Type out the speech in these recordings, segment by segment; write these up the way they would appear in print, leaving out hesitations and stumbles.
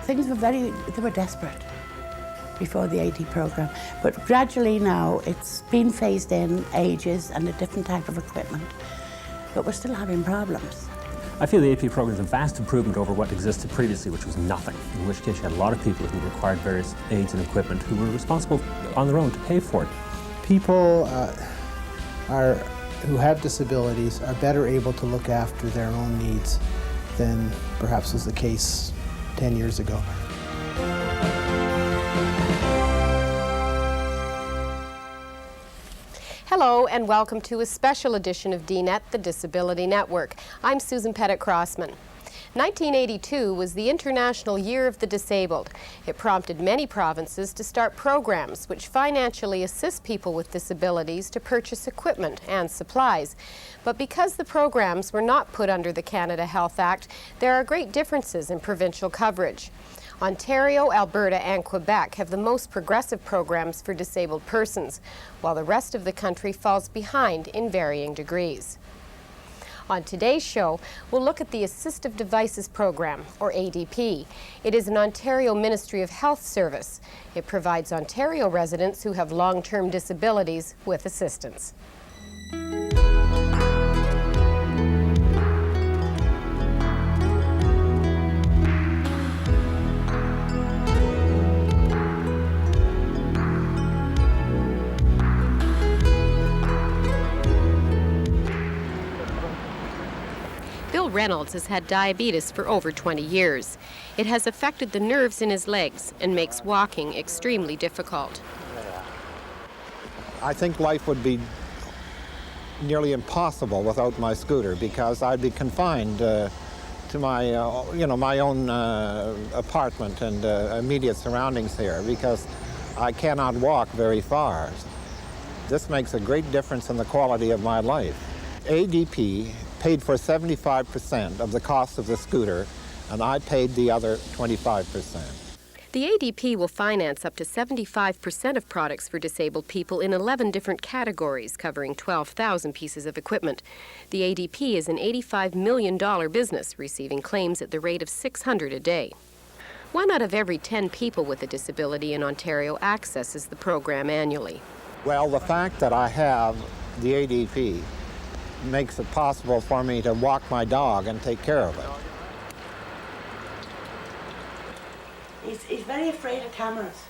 Things they were desperate before the AD program, but gradually now it's been phased in, ages and a different type of equipment, but we're still having problems. I feel the AP program is a vast improvement over what existed previously, which was nothing, in which case you had a lot of people who required various aids and equipment who were responsible on their own to pay for it. People who have disabilities are better able to look after their own needs than perhaps was the case 10 years ago. Hello and welcome to a special edition of DNET, the Disability Network. I'm Susan Pettit-Crossman. 1982 was the International Year of the Disabled. It prompted many provinces to start programs which financially assist people with disabilities to purchase equipment and supplies. But because the programs were not put under the Canada Health Act, there are great differences in provincial coverage. Ontario, Alberta and Quebec have the most progressive programs for disabled persons, while the rest of the country falls behind in varying degrees. On today's show, we'll look at the Assistive Devices Program, or ADP. It is an Ontario Ministry of Health service. It provides Ontario residents who have long-term disabilities with assistance. Reynolds has had diabetes for over 20 years. It has affected the nerves in his legs and makes walking extremely difficult. I think life would be nearly impossible without my scooter because I'd be confined to my, my own apartment and immediate surroundings here because I cannot walk very far. This makes a great difference in the quality of my life. ADP paid for 75% of the cost of the scooter, and I paid the other 25%. The ADP will finance up to 75% of products for disabled people in 11 different categories, covering 12,000 pieces of equipment. The ADP is an $85 million business, receiving claims at the rate of 600 a day. 1 out of every 10 people with a disability in Ontario accesses the program annually. Well, the fact that I have the ADP makes it possible for me to walk my dog and take care of it. He's very afraid of cameras.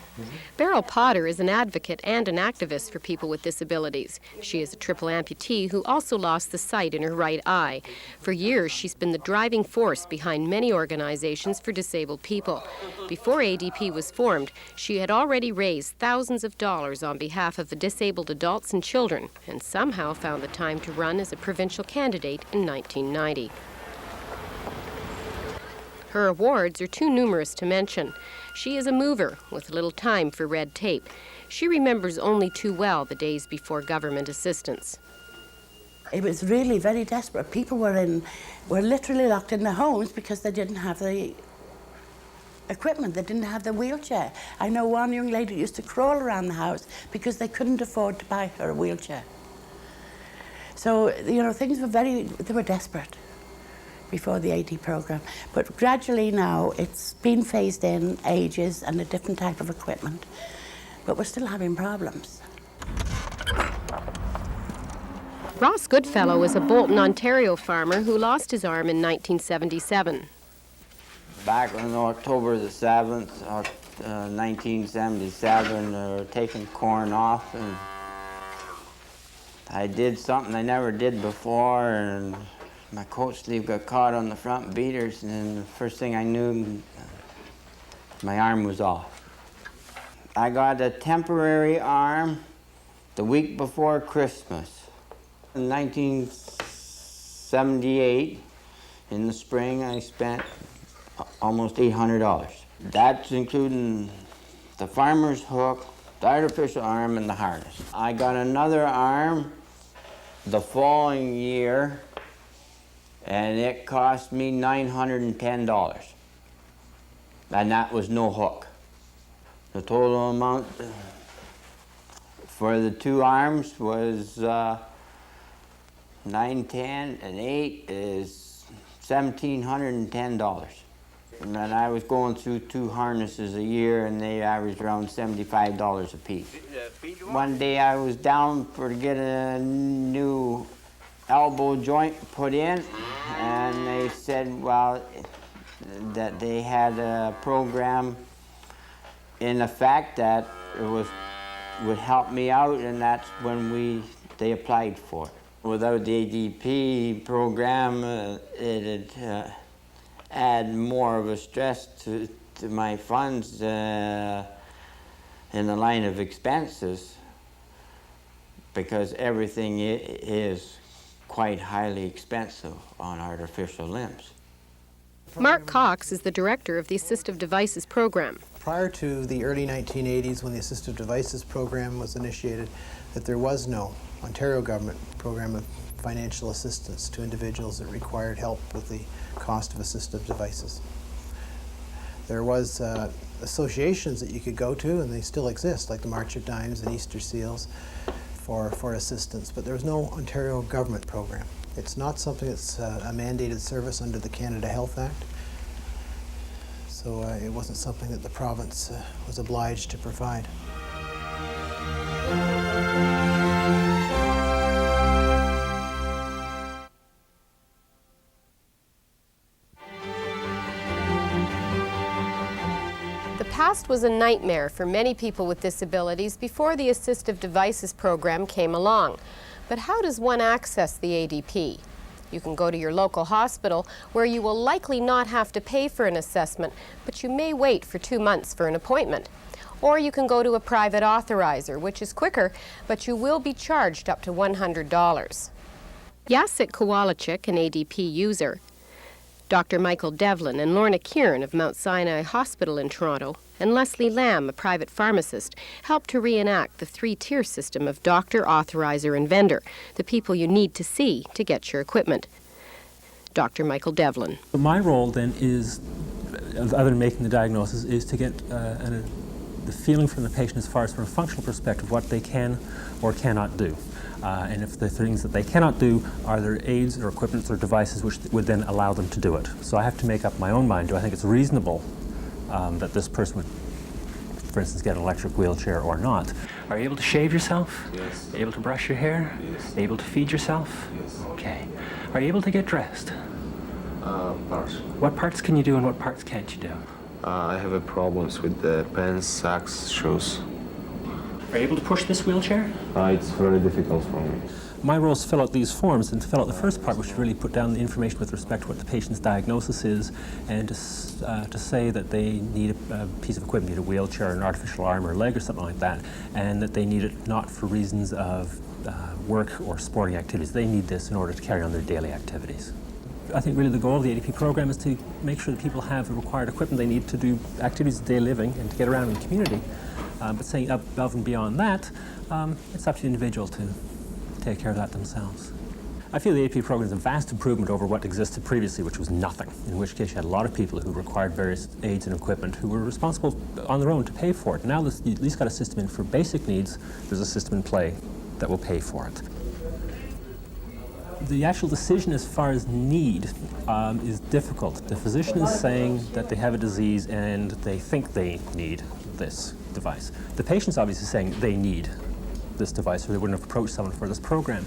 Beryl Potter is an advocate and an activist for people with disabilities. She is a triple amputee who also lost the sight in her right eye. For years, she's been the driving force behind many organizations for disabled people. Before ADP was formed, she had already raised thousands of dollars on behalf of the disabled adults and children, and somehow found the time to run as a provincial candidate in 1990. Her awards are too numerous to mention. She is a mover with little time for red tape. She remembers only too well the days before government assistance. It was really very desperate. People were literally locked in their homes because they didn't have the equipment. They didn't have the wheelchair. I know one young lady used to crawl around the house because they couldn't afford to buy her a wheelchair. So, things they were desperate before the AD program. But gradually now it's been phased in, ages and a different type of equipment. But we're still having problems. Ross Goodfellow is a Bolton, Ontario farmer who lost his arm in 1977. Back on October the 7th, 1977, they were taking corn off, and I did something I never did before, and my coat sleeve got caught on the front beaters, and then the first thing I knew, my arm was off. I got a temporary arm the week before Christmas. In 1978, in the spring, I spent almost $800. That's including the farmer's hook, the artificial arm, and the harness. I got another arm the following year, and it cost me $910. And that was no hook. The total amount for the 2 arms was 910 and 8 is $1,710. And then I was going through 2 harnesses a year, and they averaged around $75 a piece. One day I was down to get a new elbow joint put in, and they said, well, that they had a program in effect that would help me out, and that's when they applied for it. Without the ADP program, it'd add more of a stress to my funds in the line of expenses, because everything is quite highly expensive on artificial limbs. Mark Cox is the director of the Assistive Devices program. Prior to the early 1980s, when the Assistive Devices program was initiated, that there was no Ontario government program of financial assistance to individuals that required help with the cost of assistive devices. There was associations that you could go to, and they still exist, like the March of Dimes and Easter Seals, for assistance, but there was no Ontario government program. It's not something that's a mandated service under the Canada Health Act, so it wasn't something that the province was obliged to provide. The past was a nightmare for many people with disabilities before the Assistive Devices program came along. But how does one access the ADP? You can go to your local hospital, where you will likely not have to pay for an assessment, but you may wait for 2 months for an appointment. Or you can go to a private authorizer, which is quicker, but you will be charged up to $100. Jacek Kowalczyk, an ADP user, Dr. Michael Devlin and Lorna Kieran of Mount Sinai Hospital in Toronto, and Leslie Lamb, a private pharmacist, helped to reenact the 3-tier system of doctor, authorizer, and vendor, the people you need to see to get your equipment. Dr. Michael Devlin. My role then is, other than making the diagnosis, is to get the feeling from the patient as far as from a functional perspective what they can or cannot do. And if the things that they cannot do are there aids or equipment or devices which would then allow them to do it. So I have to make up my own mind. Do I think it's reasonable that this person would, for instance, get an electric wheelchair or not? Are you able to shave yourself? Yes. Able to brush your hair? Yes. Able to feed yourself? Yes. Okay. Are you able to get dressed? Parts. What parts can you do and what parts can't you do? I have problems with the pants, socks, shoes. Are you able to push this wheelchair? It's very difficult for me. My role is to fill out these forms and to fill out the first part, which really put down the information with respect to what the patient's diagnosis is, and to say that they need a piece of equipment, need a wheelchair, an artificial arm or leg or something like that, and that they need it not for reasons of work or sporting activities. They need this in order to carry on their daily activities. I think really the goal of the ADP program is to make sure that people have the required equipment they need to do activities of daily living and to get around in the community. But saying above and beyond that, it's up to the individual to take care of that themselves. I feel the ADP program is a vast improvement over what existed previously, which was nothing, in which case you had a lot of people who required various aids and equipment who were responsible on their own to pay for it. Now you at least got a system in for basic needs. There's a system in play that will pay for it. The actual decision as far as need is difficult. The physician is saying that they have a disease and they think they need this device. The patient's obviously saying they need this device or they wouldn't have approached someone for this program.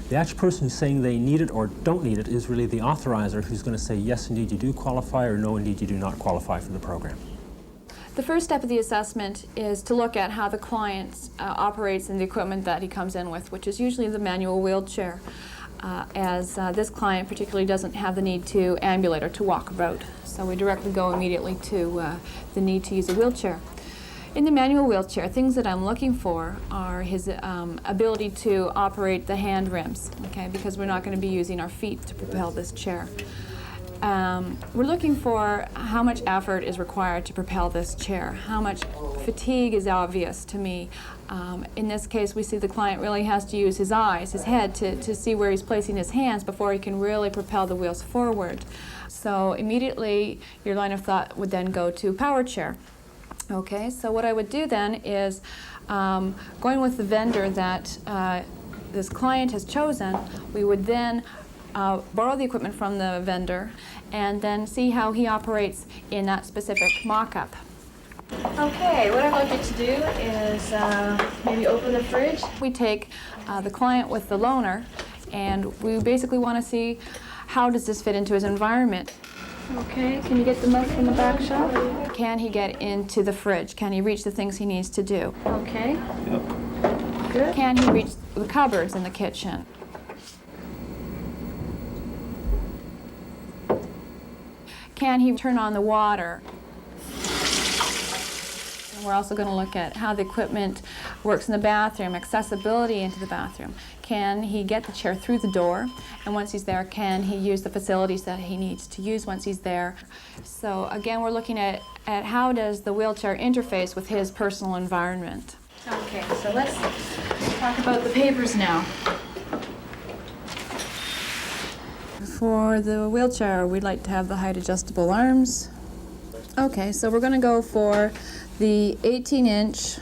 The actual person who's saying they need it or don't need it is really the authorizer who's going to say, yes, indeed, you do qualify, or no, indeed, you do not qualify for the program. The first step of the assessment is to look at how the client operates in the equipment that he comes in with, which is usually the manual wheelchair, as this client particularly doesn't have the need to ambulate or to walk about. So we directly go immediately to the need to use a wheelchair. In the manual wheelchair, things that I'm looking for are his ability to operate the hand rims, okay, because we're not going to be using our feet to propel this chair. We're looking for how much effort is required to propel this chair, how much fatigue is obvious to me. In this case, we see the client really has to use his eyes, his head, to see where he's placing his hands before he can really propel the wheels forward. So immediately, your line of thought would then go to power chair. Okay, so what I would do then is, going with the vendor that this client has chosen, we would then borrow the equipment from the vendor and then see how he operates in that specific mock-up. Okay, what I'd like you to do is maybe open the fridge. We take the client with the loaner, and we basically want to see how does this fit into his environment. Okay, can you get the milk from the back shelf? Can he get into the fridge? Can he reach the things he needs to do? Okay. Yep. Good. Can he reach the cupboards in the kitchen? Can he turn on the water? And we're also going to look at how the equipment works in the bathroom, accessibility into the bathroom. Can he get the chair through the door? And once he's there, can he use the facilities that he needs to use once he's there? So again, we're looking at how does the wheelchair interface with his personal environment. Okay, so let's talk about the papers now. For the wheelchair, we'd like to have the height adjustable arms. Okay, so we're going to go for the 18-inch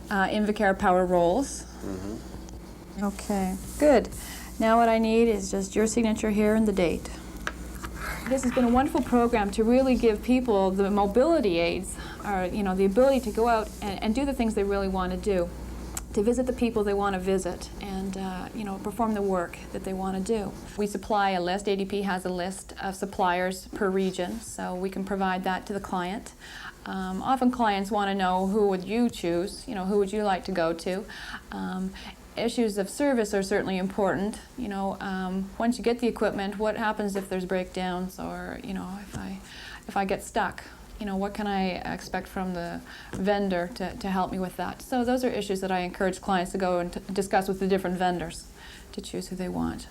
Invacare Power Rolls. Okay, good. Now what I need is just your signature here and the date. This has been a wonderful program to really give people the mobility aids, or the ability to go out and do the things they really want to do, to visit the people they want to visit, and perform the work that they want to do. We supply a list. ADP has a list of suppliers per region, so we can provide that to the client. Often clients want to know, who would you choose? Who would you like to go to? Issues of service are certainly important. Once you get the equipment, what happens if there's breakdowns, or if I get stuck? What can I expect from the vendor to help me with that? So those are issues that I encourage clients to go and discuss with the different vendors to choose who they want.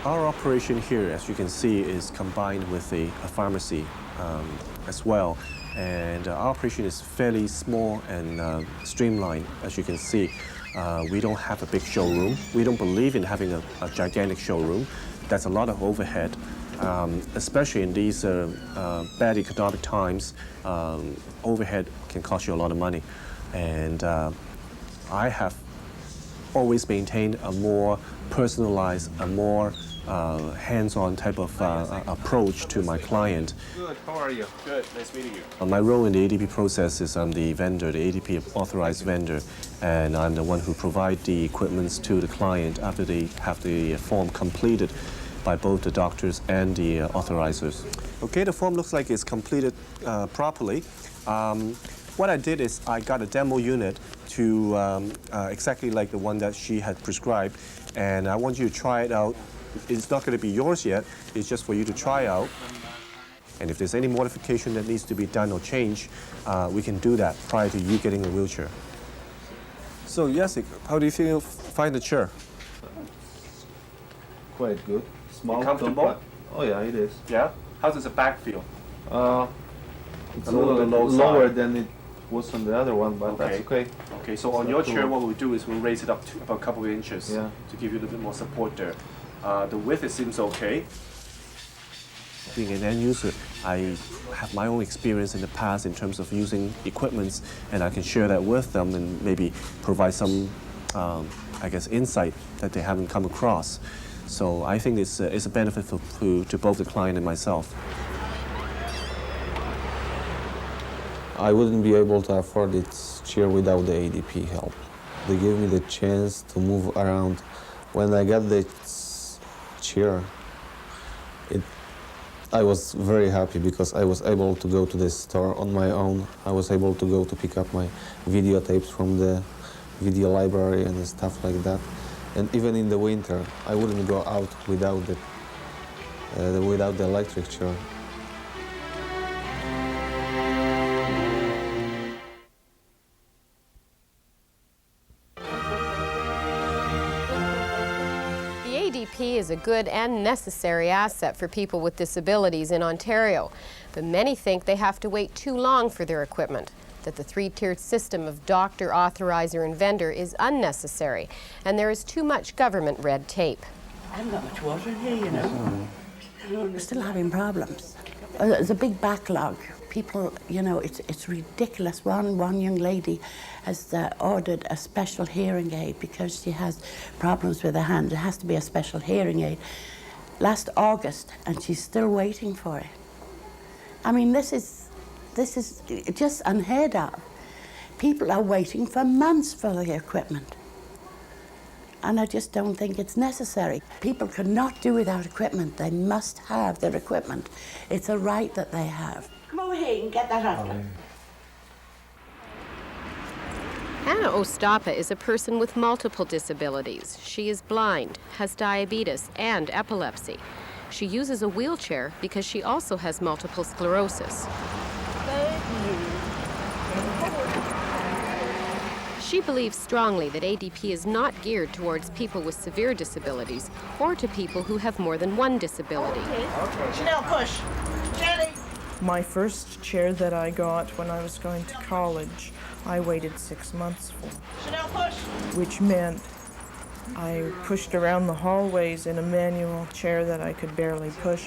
Our operation here, as you can see, is combined with a pharmacy as well. And our operation is fairly small and streamlined, as you can see. We don't have a big showroom. We don't believe in having a gigantic showroom. That's a lot of overhead. Especially in these bad economic times, overhead can cost you a lot of money. And I have always maintained a more personalized, a more hands-on type of approach to my client. Good, how are you? Good, nice meeting you. My role in the ADP process is I'm the vendor, the ADP authorized vendor, and I'm the one who provides the equipment to the client after they have the form completed by both the doctors and the authorizers. Okay, the form looks like it's completed properly. What I did is I got a demo unit to exactly like the one that she had prescribed, and I want you to try it out. It's not going to be yours yet, it's just for you to try out. And if there's any modification that needs to be done or changed, we can do that prior to you getting a wheelchair. So, Jacek, how do you find the chair? Quite good. Small, comfortable? compact. Oh yeah, it is. Yeah? How does the back feel? It's a little bit lower than it was on the other one, but that's okay. Okay, so on your chair, what we'll do is we'll raise it up to about a couple of inches Yeah. to give you a little bit more support there. The width, it seems okay. Being an end user, I have my own experience in the past in terms of using equipments, and I can share that with them and maybe provide some, insight that they haven't come across. So I think it's a benefit to both the client and myself. I wouldn't be able to afford this chair without the ADP help. They gave me the chance to move around. When I got this chair, I was very happy because I was able to go to the store on my own. I was able to go to pick up my videotapes from the video library and stuff like that. And even in the winter, I wouldn't go out without the electric chair. The ADP is a good and necessary asset for people with disabilities in Ontario, but many think they have to wait too long for their equipment, that the three-tiered system of doctor, authorizer, and vendor is unnecessary, and there is too much government red tape. I haven't got much water in here, you know. We're still having problems. There's a big backlog. people, you know, it's ridiculous. One young lady has ordered a special hearing aid because she has problems with her hand. It has to be a special hearing aid. Last August, and she's still waiting for it. I mean, this is just unheard of. People are waiting for months for the equipment. And I just don't think it's necessary. People cannot do without equipment. They must have their equipment. It's a right that they have. Come over here and get that off. Anna Ostapa is a person with multiple disabilities. She is blind, has diabetes, and epilepsy. She uses a wheelchair because she also has multiple sclerosis. She believes strongly that ADP is not geared towards people with severe disabilities or to people who have more than one disability. Chanel, push. Jenny. My first chair that I got when I was going to college, I waited 6 months for, Chanel, push. which meant I pushed around the hallways in a manual chair that I could barely push.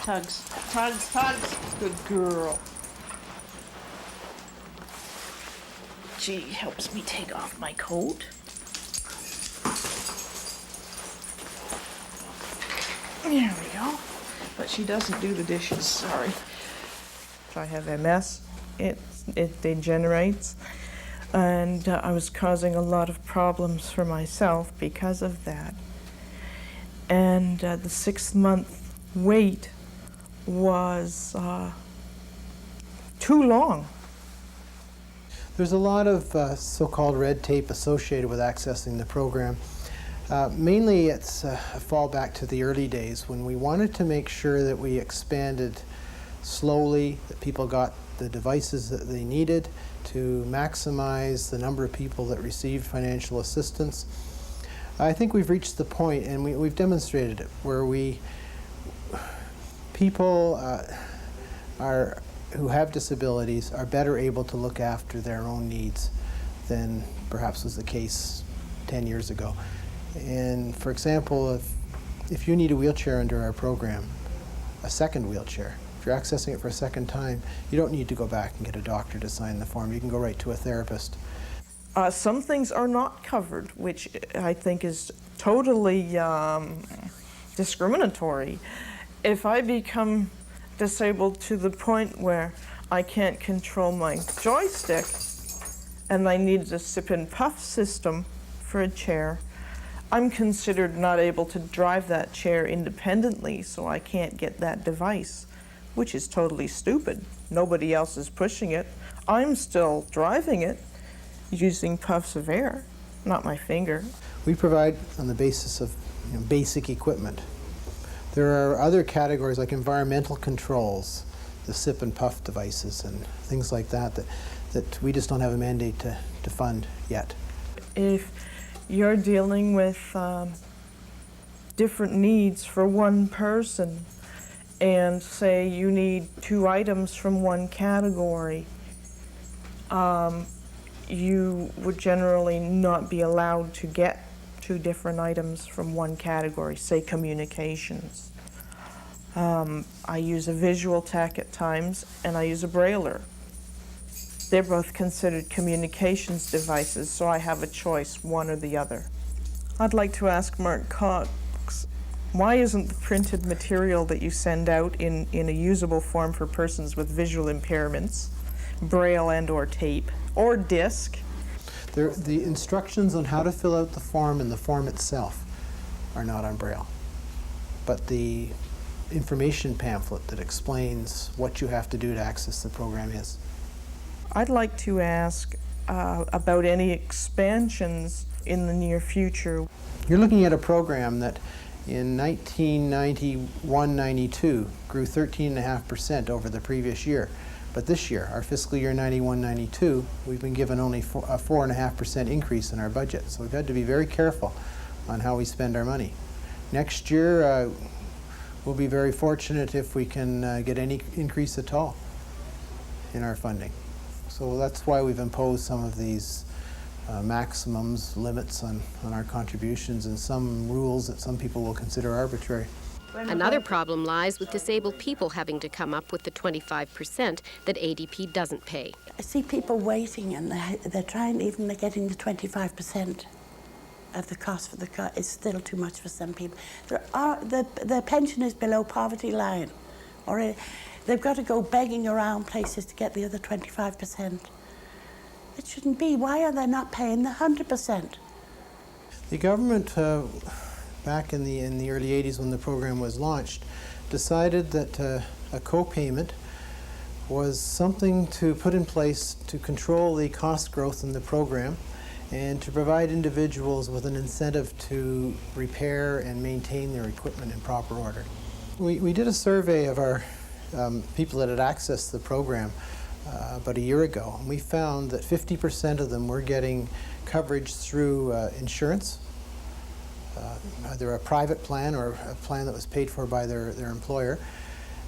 Tugs, tugs, tugs. Good girl. She helps me take off my coat. There we go. But she doesn't do the dishes, sorry. I have MS, it degenerates, and I was causing a lot of problems for myself because of that. And the 6-month wait was too long. There's a lot of so-called red tape associated with accessing the program. Mainly it's a fallback to the early days when we wanted to make sure that we expanded slowly, that people got the devices that they needed to maximize the number of people that received financial assistance. I think we've reached the point, and we've demonstrated it, where people who have disabilities are better able to look after their own needs than perhaps was the case 10 years ago. And for example, if you need a wheelchair under our program, a second wheelchair, if you're accessing it for a second time, you don't need to go back and get a doctor to sign the form. You can go right to a therapist. Some things are not covered, which I think is totally discriminatory. If I become disabled to the point where I can't control my joystick and I need a sip and puff system for a chair, I'm considered not able to drive that chair independently, so I can't get that device, which is totally stupid. Nobody else is pushing it. I'm still driving it using puffs of air, not my finger. We provide on the basis of basic equipment. There are other categories like environmental controls, the sip and puff devices and things like that that we just don't have a mandate to fund yet. If you're dealing with different needs for one person, and say you need 2 items from one category, you would generally not be allowed to get 2 different items from one category, say communications. I use a visual tech at times, and I use a brailer. They're both considered communications devices, so I have a choice, one or the other. I'd like to ask Mark Cox, why isn't the printed material that you send out in a usable form for persons with visual impairments, braille and or tape, or disc? The instructions on how to fill out the form and the form itself are not on braille, but the information pamphlet that explains what you have to do to access the program is. I'd like to ask about any expansions in the near future. You're looking at a program that in 1991-92 grew 13.5% over the previous year. But this year, our fiscal year 91-92, we've been given only a 4.5% increase in our budget. So we've had to be very careful on how we spend our money. Next year, we'll be very fortunate if we can get any increase at all in our funding. So that's why we've imposed some of these maximums, limits on our contributions, and some rules that some people will consider arbitrary. Another problem lies with disabled people having to come up with the 25% that ADP doesn't pay. I see people waiting and they're trying, even they're getting the 25% of the cost for the car. It's still too much for some people. Their pension is below poverty line, or they've got to go begging around places to get the other 25%. It shouldn't be. Why are they not paying the 100%? The government, back in the early 80s when the program was launched, decided that a co-payment was something to put in place to control the cost growth in the program and to provide individuals with an incentive to repair and maintain their equipment in proper order. We did a survey of our people that had accessed the program about a year ago, and we found that 50% of them were getting coverage through insurance, either a private plan or a plan that was paid for by their employer.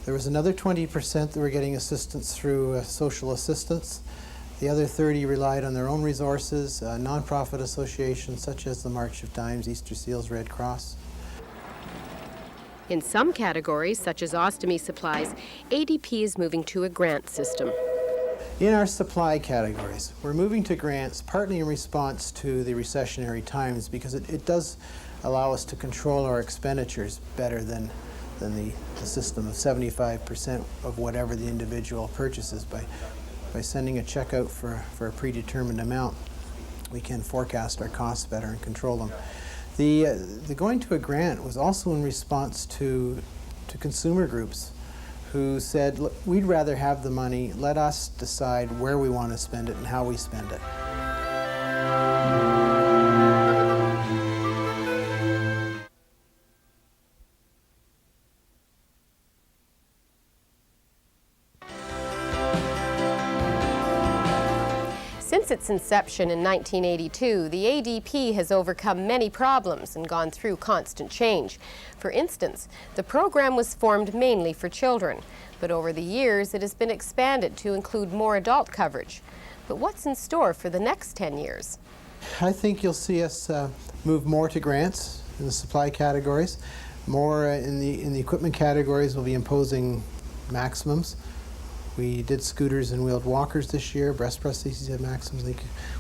There was another 20% that were getting assistance through social assistance. The other 30 relied on their own resources, nonprofit associations such as the March of Dimes, Easter Seals, Red Cross. In some categories, such as ostomy supplies, ADP is moving to a grant system. In our supply categories, we're moving to grants partly in response to the recessionary times because it does allow us to control our expenditures better than the system of 75% of whatever the individual purchases. By sending a check out for a predetermined amount, we can forecast our costs better and control them. The going to a grant was also in response to consumer groups who said, look, we'd rather have the money, let us decide where we want to spend it and how we spend it. Since its inception in 1982, the ADP has overcome many problems and gone through constant change. For instance, the program was formed mainly for children, but over the years it has been expanded to include more adult coverage. But what's in store for the next 10 years? I think you'll see us move more to grants in the supply categories. More in the equipment categories, we'll be imposing maximums. We did scooters and wheeled walkers this year. Breast prostheses have maximums.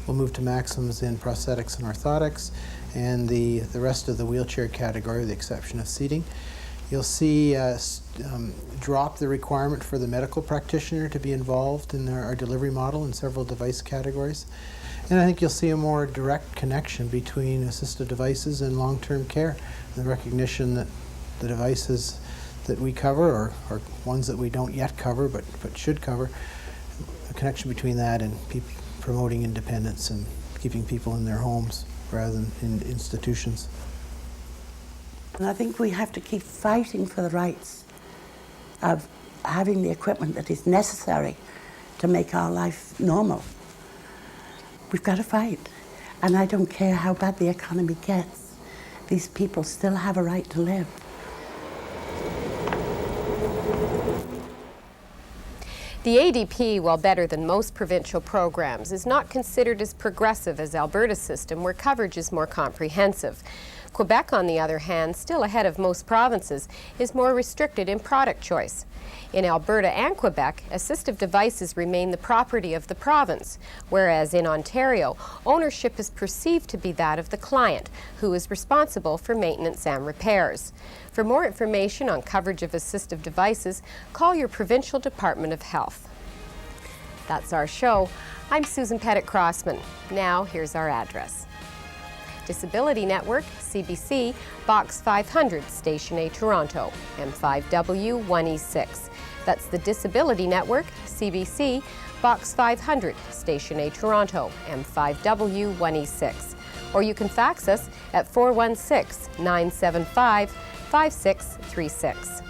We'll move to maximums in prosthetics and orthotics, and the rest of the wheelchair category, with the exception of seating. You'll see us drop the requirement for the medical practitioner to be involved in our delivery model in several device categories. And I think you'll see a more direct connection between assistive devices and long-term care, the recognition that the devices that we cover or ones that we don't yet cover but should cover, a connection between that and promoting independence and keeping people in their homes rather than in institutions. And I think we have to keep fighting for the rights of having the equipment that is necessary to make our life normal. We've got to fight. And I don't care how bad the economy gets. These people still have a right to live. The ADP, while better than most provincial programs, is not considered as progressive as Alberta's system, where coverage is more comprehensive. Quebec, on the other hand, still ahead of most provinces, is more restricted in product choice. In Alberta and Quebec, assistive devices remain the property of the province, whereas in Ontario, ownership is perceived to be that of the client, who is responsible for maintenance and repairs. For more information on coverage of assistive devices, call your provincial Department of Health. That's our show. I'm Susan Pettit-Crossman. Now, here's our address. Disability Network, CBC, Box 500, Station A, Toronto, M5W 1E6. That's the Disability Network, CBC, Box 500, Station A, Toronto, M5W 1E6. Or you can fax us at 416-975-5636.